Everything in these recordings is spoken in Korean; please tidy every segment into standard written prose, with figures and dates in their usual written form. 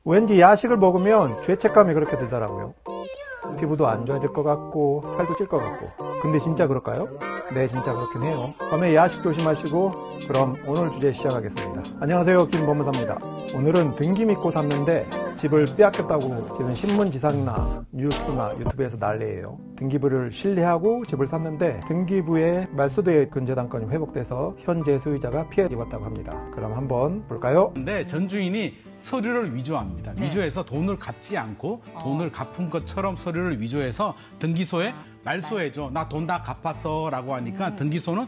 왠지 야식을 먹으면 죄책감이 그렇게 들더라고요. 피부도 안 좋아질 것 같고 살도 찔 것 같고. 근데 진짜 그럴까요? 네, 진짜 그렇긴 해요. 밤에 야식 조심하시고 그럼 오늘 주제 시작하겠습니다. 안녕하세요, 김범무사입니다. 오늘은 등기 믿고 샀는데 집을 빼앗겼다고 지금 신문 기사나 뉴스나 유튜브에서 난리예요. 등기부를 신뢰하고 집을 샀는데 등기부에 말소대의 근저당권이 회복돼서 현재 소유자가 피해 입었다고 합니다. 그럼 한번 볼까요? 근데 전 주인이 서류를 위조합니다. 네. 위조해서 돈을 갚지 않고 돈을 갚은 것처럼 서류를 위조해서 등기소에 말소해줘. 나 돈 다 갚았어 라고 하니까 등기소는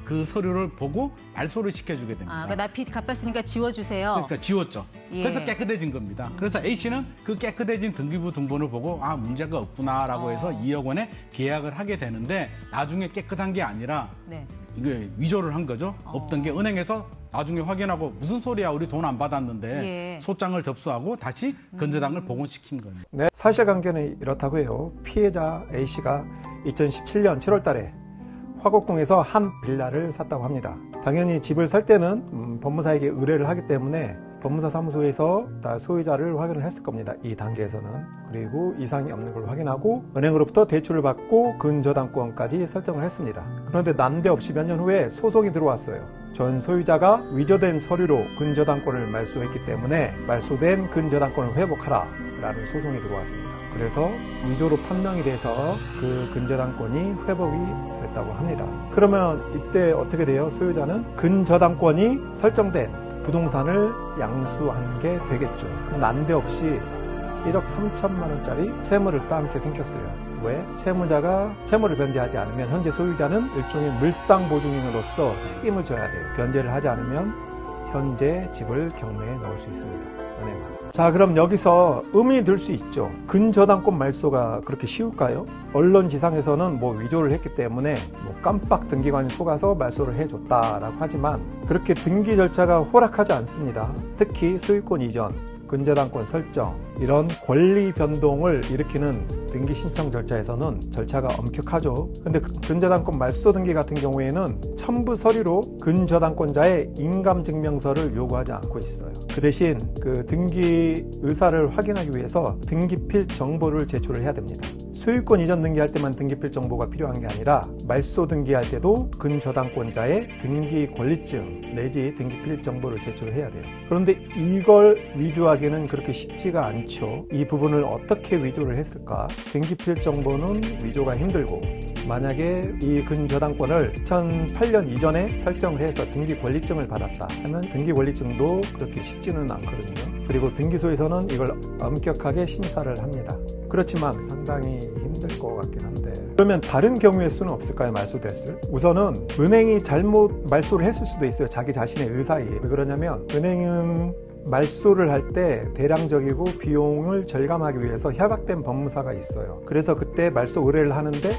그 서류를 보고 말소를 시켜주게 됩니다. 그러니까 나 빚 갚았으니까 지워주세요. 그러니까 지웠죠. 예. 그래서 깨끗해진 겁니다. 그래서 A씨는 그 깨끗해진 등기부 등본을 보고 문제가 없구나라고 해서 2억 원에 계약을 하게 되는데 나중에 깨끗한 게 아니라 네. 이게 위조를 한 거죠. 없던 게 은행에서 나중에 확인하고 무슨 소리야 우리 돈 안 받았는데 예. 소장을 접수하고 다시 근저당을 복원시킨 거예요. 네, 사실관계는 이렇다고 해요. 피해자 A씨가 2017년 7월 달에 화곡동에서 한 빌라를 샀다고 합니다. 당연히 집을 살 때는 법무사에게 의뢰를 하기 때문에 법무사 사무소에서 다 소유자를 확인을 했을 겁니다. 이 단계에서는. 그리고 이상이 없는 걸 확인하고 은행으로부터 대출을 받고 근저당권까지 설정을 했습니다. 그런데 난데없이 몇 년 후에 소송이 들어왔어요. 전 소유자가 위조된 서류로 근저당권을 말소했기 때문에 말소된 근저당권을 회복하라 라는 소송이 들어왔습니다. 그래서 위조로 판명이 돼서 그 근저당권이 회복이 됐다고 합니다. 그러면 이때 어떻게 돼요? 소유자는 근저당권이 설정된 부동산을 양수한 게 되겠죠. 난데없이 1억 3천만 원짜리 채무를 따게 생겼어요. 왜? 채무자가 채무를 변제하지 않으면 현재 소유자는 일종의 물상보증인으로서 책임을 져야 돼요. 변제를 하지 않으면 현재 집을 경매에 넣을 수 있습니다. 은행은. 자, 그럼 여기서 의문이 들 수 있죠. 근저당권 말소가 그렇게 쉬울까요? 언론 지상에서는 위조를 했기 때문에 깜빡 등기관이 속아서 말소를 해줬다라고 하지만 그렇게 등기 절차가 호락하지 않습니다. 특히 소유권 이전, 근저당권 설정, 이런 권리 변동을 일으키는 등기 신청 절차에서는 절차가 엄격하죠. 근데 근저당권 말소 등기 같은 경우에는 첨부 서류로 근저당권자의 인감증명서를 요구하지 않고 있어요. 그 대신 그 등기 의사를 확인하기 위해서 등기필 정보를 제출을 해야 됩니다. 소유권 이전 등기할 때만 등기필 정보가 필요한 게 아니라 말소 등기할 때도 근저당권자의 등기 권리증 내지 등기필 정보를 제출을 해야 돼요. 그런데 이걸 위조하기는 그렇게 쉽지가 않죠. 이 부분을 어떻게 위조를 했을까? 등기필 정보는 위조가 힘들고 만약에 이 근저당권을 2008년 이전에 설정을 해서 등기 권리증을 받았다 하면 등기 권리증도 그렇게 쉽지는 않거든요. 그리고 등기소에서는 이걸 엄격하게 심사를 합니다. 그렇지만 상당히 힘들 것 같긴 한데 그러면 다른 경우의 수는 없을까요? 말소됐을? 우선은 은행이 잘못 말소를 했을 수도 있어요. 자기 자신의 의사에. 왜 그러냐면 은행은 말소를 할 때 대량적이고 비용을 절감하기 위해서 협약된 법무사가 있어요. 그래서 그때 말소 의뢰를 하는데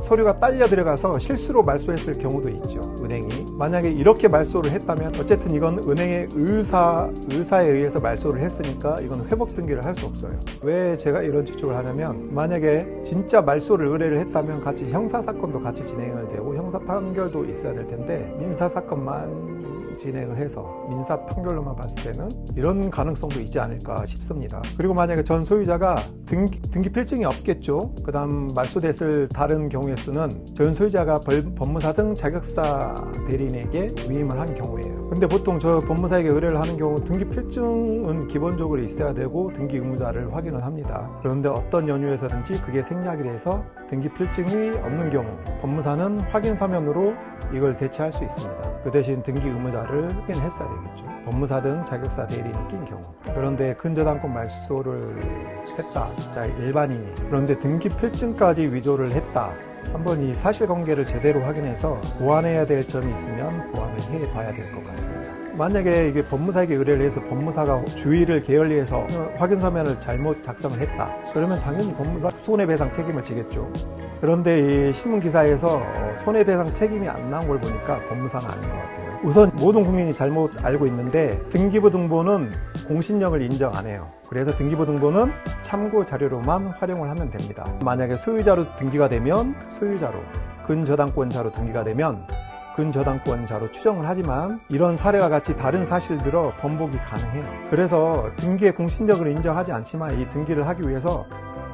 서류가 딸려 들어가서 실수로 말소했을 경우도 있죠. 은행이. 만약에 이렇게 말소를 했다면 어쨌든 이건 은행의 의사에 의해서 말소를 했으니까 이건 회복 등기를 할 수 없어요. 왜 제가 이런 추측을 하냐면 만약에 진짜 말소를 의뢰를 했다면 같이 형사사건도 같이 진행을 되고 형사 판결도 있어야 될 텐데 민사사건만 진행을 해서 민사 판결로만 봤을 때는 이런 가능성도 있지 않을까 싶습니다. 그리고 만약에 전 소유자가 등기 필증이 없겠죠. 그 다음 말소됐을 다른 경우의 수는 전 소유자가 법무사 등 자격사 대리인에게 위임을 한 경우예요. 근데 보통 저 법무사에게 의뢰를 하는 경우 등기 필증은 기본적으로 있어야 되고 등기 의무자를 확인을 합니다. 그런데 어떤 연유에서든지 그게 생략이 돼서 등기 필증이 없는 경우 법무사는 확인 서면으로 이걸 대체할 수 있습니다. 그 대신 등기 의무자를 확인했어야 되겠죠. 법무사 등 자격사 대리인이 낀 경우. 그런데 근저당권 말소를 했다. 자, 일반인이. 그런데 등기 필증까지 위조를 했다. 한번 이 사실관계를 제대로 확인해서 보완해야 될 점이 있으면 보완을 해봐야 될 것 같습니다. 만약에 이게 법무사에게 의뢰를 해서 법무사가 주의를 게을리해서 확인서면을 잘못 작성을 했다. 그러면 당연히 법무사 손해배상 책임을 지겠죠. 그런데 이 신문기사에서 손해배상 책임이 안 나온 걸 보니까 법무사는 아닌 것 같아요. 우선 모든 국민이 잘못 알고 있는데 등기부 등본은 공신력을 인정 안 해요. 그래서 등기부 등본은 참고 자료로만 활용을 하면 됩니다. 만약에 소유자로 등기가 되면 소유자로, 근저당권자로 등기가 되면 근저당권자로 추정을 하지만 이런 사례와 같이 다른 사실들로 번복이 가능해요. 그래서 등기에 공신력을 인정하지 않지만 이 등기를 하기 위해서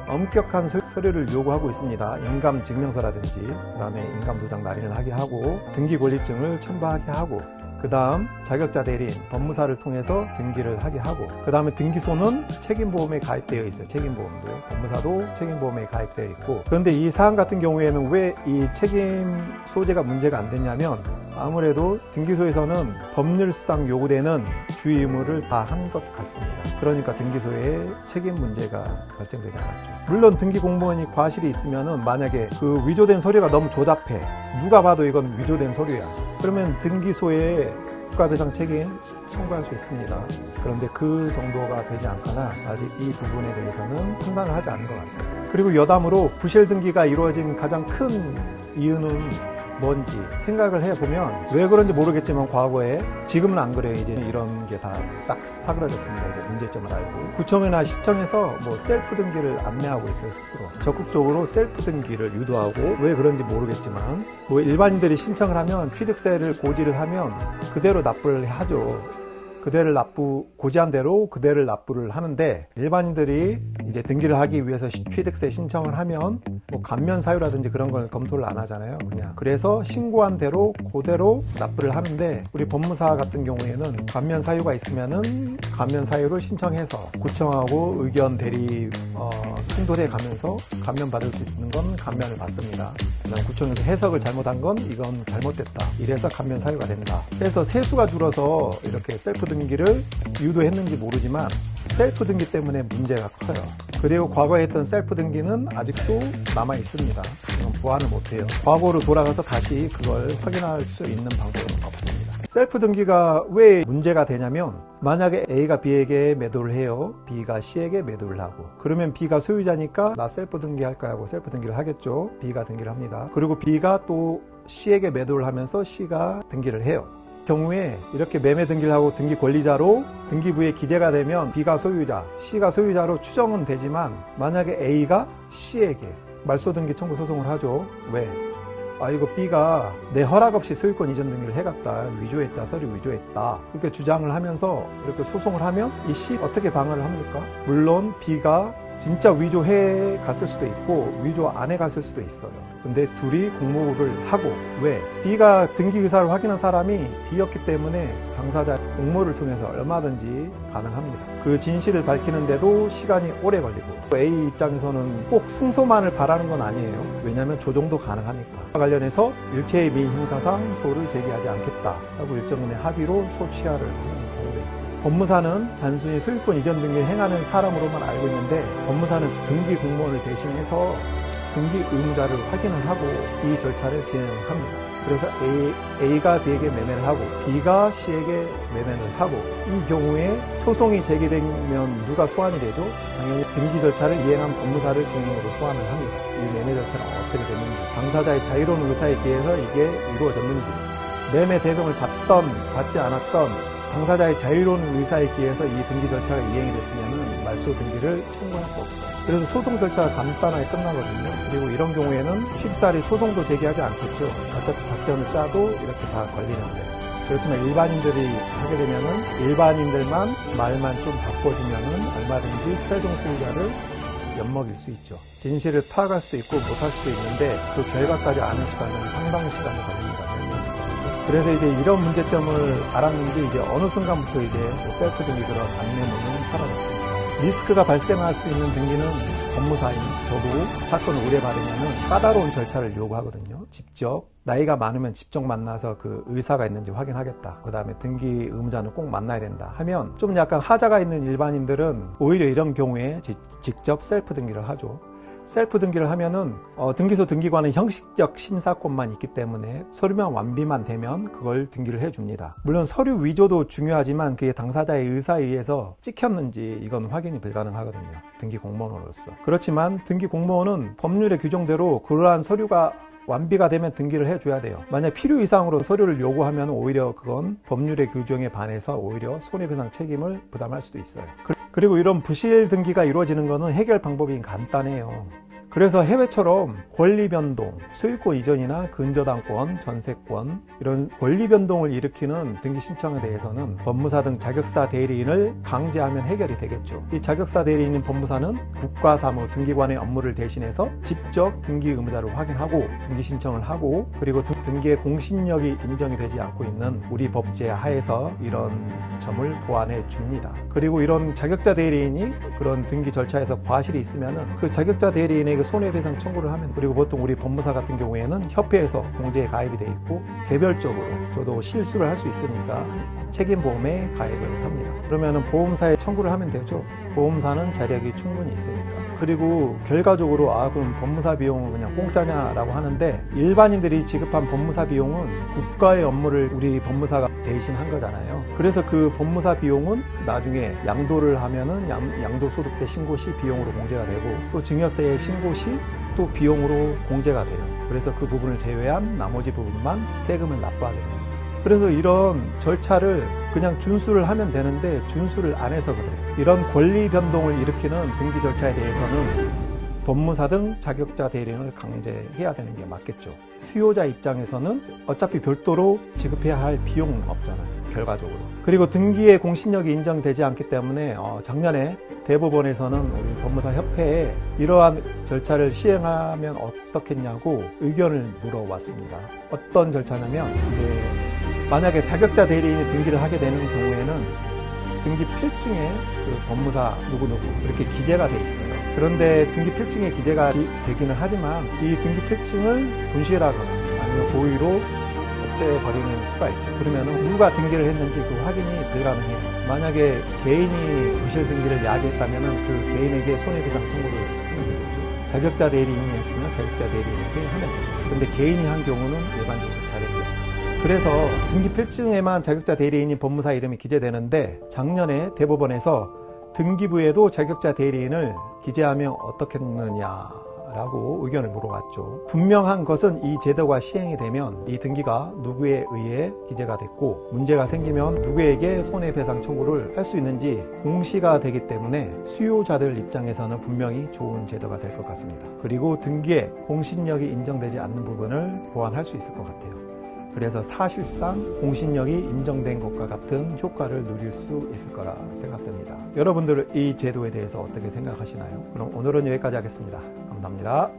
엄격한 서류를 요구하고 있습니다. 인감증명서라든지 그다음에 인감도장 날인을 하게 하고 등기권리증을 첨부하게 하고 그 다음 자격자 대리인, 법무사를 통해서 등기를 하게 하고 그 다음에 등기소는 책임보험에 가입되어 있어요. 책임보험도. 법무사도 책임보험에 가입되어 있고 그런데 이 사안 같은 경우에는 왜 이 책임 소재가 문제가 안 됐냐면 아무래도 등기소에서는 법률상 요구되는 주의 의무를 다 한 것 같습니다. 그러니까 등기소에 책임 문제가 발생되지 않았죠. 물론 등기 공무원이 과실이 있으면은 만약에 그 위조된 서류가 너무 조잡해. 누가 봐도 이건 위조된 서류야. 그러면 등기소에 국가배상 책임 청구할 수 있습니다. 그런데 그 정도가 되지 않거나 아직 이 부분에 대해서는 판단을 하지 않은 것 같아요. 그리고 여담으로 부실 등기가 이루어진 가장 큰 이유는 뭔지 생각을 해보면 왜 그런지 모르겠지만 과거에 지금은 안 그래요. 이제 이런 게 다 딱 사그라졌습니다. 이제 문제점을 알고 구청이나 시청에서 뭐 셀프 등기를 안내하고 있어요. 스스로 적극적으로 셀프 등기를 유도하고 왜 그런지 모르겠지만 뭐 일반인들이 신청을 하면 취득세를 고지를 하면 그대로 납부를 하죠. 그대를 고지한 대로 그대를 납부를 하는데 일반인들이 이제 등기를 하기 위해서 취득세 신청을 하면 뭐 감면 사유라든지 그런 걸 검토를 안 하잖아요. 그냥 그래서 신고한 대로 그대로 납부를 하는데 우리 법무사 같은 경우에는 감면 사유가 있으면은 감면 사유를 신청해서 구청하고 의견 대리 충돌해 가면서 감면 받을 수 있는 건 감면을 받습니다. 그다음 구청에서 해석을 잘못한 건 이건 잘못됐다. 이래서 감면 사유가 된다. 그래서 세수가 줄어서 이렇게 셀프 등기를 유도했는지 모르지만 셀프 등기 때문에 문제가 커요. 그리고 과거에 했던 셀프 등기는 아직도 남아 있습니다. 보완을 못해요. 과거로 돌아가서 다시 그걸 확인할 수 있는 방법은 없습니다. 셀프 등기가 왜 문제가 되냐면 만약에 A가 B에게 매도를 해요. B가 C에게 매도를 하고 그러면 B가 소유자니까 나 셀프 등기할까 하고 셀프 등기를 하겠죠. B가 등기를 합니다. 그리고 B가 또 C에게 매도를 하면서 C가 등기를 해요. 경우에 이렇게 매매 등기를 하고 등기 권리자로 등기부에 기재가 되면 B가 소유자, C가 소유자로 추정은 되지만 만약에 A가 C에게 말소등기 청구 소송을 하죠. 왜? 이거 B가 내 허락 없이 소유권 이전 등기를 해갔다. 위조했다. 서류 위조했다. 이렇게 주장을 하면서 이렇게 소송을 하면 이 C 어떻게 방어를 합니까? 물론 B가 진짜 위조해 갔을 수도 있고 위조 안 해 갔을 수도 있어요. 근데 둘이 공모를 하고 왜? B가 등기 의사를 확인한 사람이 B였기 때문에 당사자 공모를 통해서 얼마든지 가능합니다. 그 진실을 밝히는데도 시간이 오래 걸리고 A 입장에서는 꼭 승소만을 바라는 건 아니에요. 왜냐하면 조정도 가능하니까. 관련해서 일체의 미인 형사상 소를 제기하지 않겠다 하고 일정분의 합의로 소취하를 하는 경우도 있고 법무사는 단순히 소유권 이전 등기를 행하는 사람으로만 알고 있는데 법무사는 등기 공무원을 대신해서 등기 의무자를 확인을 하고 이 절차를 진행합니다. 그래서 A가 B에게 매매를 하고 B가 C에게 매매를 하고 이 경우에 소송이 제기되면 누가 소환이 되죠? 당연히 등기 절차를 이행한 법무사를 증인으로 소환을 합니다. 이 매매 절차가 어떻게 됐는지 당사자의 자유로운 의사에 기해서 이게 이루어졌는지 매매 대금을 받던 받지 않았던 당사자의 자유로운 의사에 기해서 이 등기 절차가 이행이 됐으면 말소 등기를 청구할 수 없어요. 그래서 소송 절차가 간단하게 끝나거든요. 그리고 이런 경우에는 쉽사리 소송도 제기하지 않겠죠. 어차피 작전을 짜도 이렇게 다 걸리는데. 그렇지만 일반인들이 하게 되면은 일반인들만 말만 좀 바꿔주면은 얼마든지 최종 소유자를 엿먹일 수 있죠. 진실을 파악할 수도 있고 못할 수도 있는데 그 결과까지 아는 시간은 상당히 시간이 걸립니다. 그래서 이제 이런 문제점을 알았는지 이제 어느 순간부터 이제 셀프 등기 그런 안내문은 사라졌습니다. 리스크가 발생할 수 있는 등기는 법무사인 저도 사건을 의뢰받으면 까다로운 절차를 요구하거든요. 직접 나이가 많으면 직접 만나서 그 의사가 있는지 확인하겠다. 그 다음에 등기 의무자는 꼭 만나야 된다 하면 좀 약간 하자가 있는 일반인들은 오히려 이런 경우에 직접 셀프 등기를 하죠. 셀프 등기를 하면은 등기소 등기관은 형식적 심사권만 있기 때문에 서류만 완비만 되면 그걸 등기를 해줍니다. 물론 서류 위조도 중요하지만 그게 당사자의 의사에 의해서 찍혔는지 이건 확인이 불가능하거든요. 등기 공무원으로서. 그렇지만 등기 공무원은 법률의 규정대로 그러한 서류가 완비가 되면 등기를 해줘야 돼요. 만약 필요 이상으로 서류를 요구하면 오히려 그건 법률의 규정에 반해서 오히려 손해배상 책임을 부담할 수도 있어요. 그리고 이런 부실 등기가 이루어지는 것은 해결 방법이 간단해요. 그래서 해외처럼 권리 변동, 소유권 이전이나 근저당권, 전세권 이런 권리 변동을 일으키는 등기 신청에 대해서는 법무사 등 자격사 대리인을 강제하면 해결이 되겠죠. 이 자격사 대리인인 법무사는 국가사무 등기관의 업무를 대신해서 직접 등기 의무자를 확인하고 등기 신청을 하고, 그리고 등기의 공신력이 인정이 되지 않고 있는 우리 법제 하에서 이런 점을 보완해 줍니다. 그리고 이런 자격자 대리인이 그런 등기 절차에서 과실이 있으면은 그 자격자 대리인에게 손해배상 청구를 하면, 그리고 보통 우리 법무사 같은 경우에는 협회에서 공제에 가입이 돼 있고 개별적으로 저도 실수를 할 수 있으니까 책임보험에 가입을 합니다. 그러면은 보험사에 청구를 하면 되죠. 보험사는 자력이 충분히 있으니까. 그리고 결과적으로 그럼 법무사 비용은 그냥 공짜냐라고 하는데, 일반인들이 지급한 법무사 비용은 국가의 업무를 우리 법무사가 대신한 거잖아요. 그래서 그 법무사 비용은 나중에 양도를 하면은 양도소득세 신고 시 비용으로 공제가 되고, 또 증여세 신고 시 또 비용으로 공제가 돼요. 그래서 그 부분을 제외한 나머지 부분만 세금을 납부하게 됩니다. 그래서 이런 절차를 그냥 준수를 하면 되는데 준수를 안 해서 그래요. 이런 권리 변동을 일으키는 등기 절차에 대해서는 법무사 등 자격자 대리인을 강제해야 되는 게 맞겠죠. 수요자 입장에서는 어차피 별도로 지급해야 할 비용은 없잖아요, 결과적으로. 그리고 등기의 공신력이 인정되지 않기 때문에 작년에 대법원에서는 우리 법무사 협회에 이러한 절차를 시행하면 어떻겠냐고 의견을 물어왔습니다. 어떤 절차냐면, 이제 만약에 자격자 대리인이 등기를 하게 되는 경우에는 등기 필증에 그 법무사 누구누구 이렇게 기재가 돼 있어요. 그런데 등기 필증에 기재가 되기는 하지만 이 등기 필증을 분실하거나 아니면 고의로 없애버리는 수가 있죠. 그러면 누가 등기를 했는지 그 확인이 불가능해요. 만약에 개인이 부실 등기를 야기했다면 그 개인에게 손해배상 청구를 하는 거죠. 자격자 대리인이 했으면 자격자 대리인에게 하는 거죠. 그런데 개인이 한 경우는 일반적으로 자격이 없죠. 그래서 등기 필증에만 자격자 대리인인 법무사 이름이 기재되는데, 작년에 대법원에서 등기부에도 자격자 대리인을 기재하면 어떻겠느냐라고 의견을 물어봤죠. 분명한 것은 이 제도가 시행이 되면 이 등기가 누구에 의해 기재가 됐고 문제가 생기면 누구에게 손해배상 청구를 할 수 있는지 공시가 되기 때문에 수요자들 입장에서는 분명히 좋은 제도가 될 것 같습니다. 그리고 등기에 공신력이 인정되지 않는 부분을 보완할 수 있을 것 같아요. 그래서 사실상 공신력이 인정된 것과 같은 효과를 누릴 수 있을 거라 생각됩니다. 여러분들 이 제도에 대해서 어떻게 생각하시나요? 그럼 오늘은 여기까지 하겠습니다. 감사합니다.